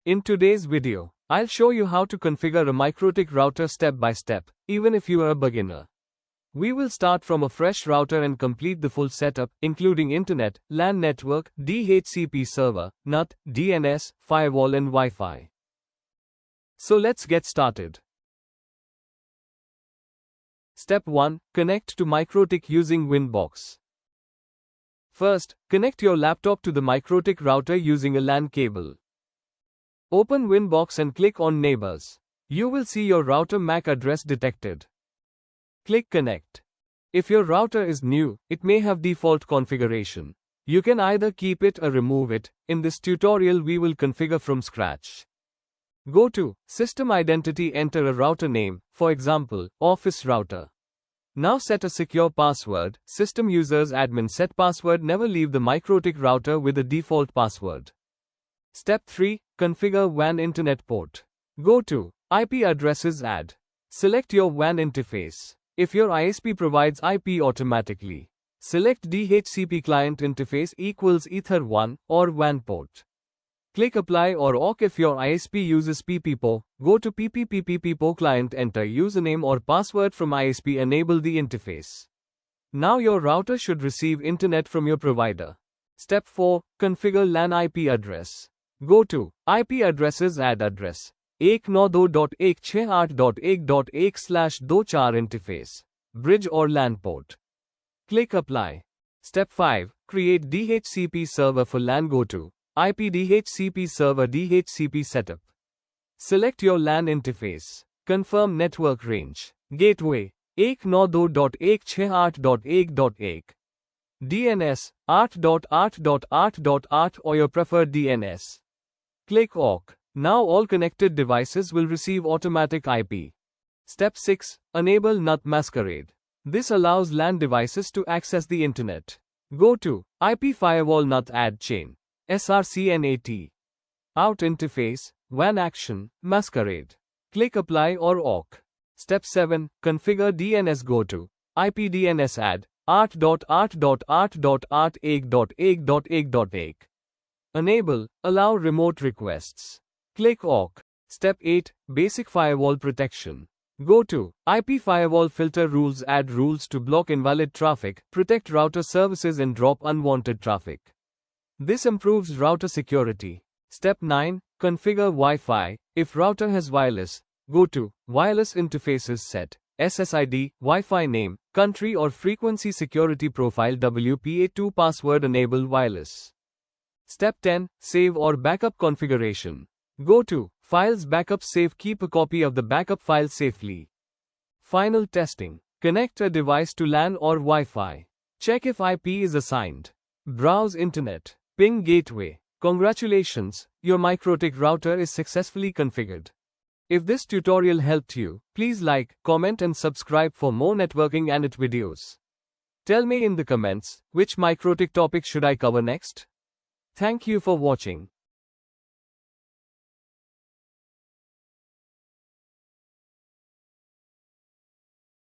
In today's video, I'll show you how to configure a MikroTik router step by step, even if you are a beginner. We will start from a fresh router and complete the full setup, including internet, LAN network, DHCP server, NAT, DNS, firewall and Wi-Fi. So let's get started. Step 1. Connect to MikroTik using WinBox. First, connect your laptop to the MikroTik router using a LAN cable. Open WinBox and click on Neighbors. You will see your router MAC address detected. Click Connect. If your router is new, it may have default configuration. You can either keep it or remove it. In this tutorial we will configure from scratch. Go to System Identity, enter a router name, for example, Office Router. Now set a secure password. System users admin set password. Never leave the MikroTik router with a default password. Step 3. Configure WAN internet port. Go to IP addresses, add. Select your WAN interface. If your ISP provides IP automatically, select DHCP client interface equals Ether1 or WAN port. Click Apply or OK if your ISP uses PPPoE. Go to PPPoE client, enter username or password from ISP, enable the interface. Now your router should receive internet from your provider. Step 4. Configure LAN IP address. Go to IP addresses, add address 192.168.1.1/24 interface, bridge or LAN port. Click Apply. Step 5. Create DHCP server for LAN. Go to IP DHCP server DHCP setup. Select your LAN interface. Confirm network range. Gateway 192.168.1.1. DNS 8.8.8.8 or your preferred DNS. Click OK. Now all connected devices will receive automatic IP. Step 6. Enable NAT Masquerade. This allows LAN devices to access the internet. Go to IP firewall NAT add chain. SRCNAT. Out interface, WAN action, Masquerade. Click Apply or OK. Step 7. Configure DNS. Go to IP DNS add 8.8.8.8.8.8.8. Enable, allow remote requests. Click OK. Step 8. Basic firewall protection. Go to IP firewall filter rules, add rules to block invalid traffic, protect router services and drop unwanted traffic. This improves router security. Step 9. Configure Wi-Fi. If router has wireless, go to wireless interfaces, set SSID, Wi-Fi name, country or frequency, security profile WPA2 password, enable wireless. Step 10. Save or backup configuration. Go to Files, Backup, Save. Keep a copy of the backup file safely. Final testing. Connect a device to LAN or Wi-Fi. Check if IP is assigned. Browse internet. Ping gateway. Congratulations, your MikroTik router is successfully configured. If this tutorial helped you, please like, comment and subscribe for more networking and IT videos. Tell me in the comments, which MikroTik topic should I cover next? Thank you for watching.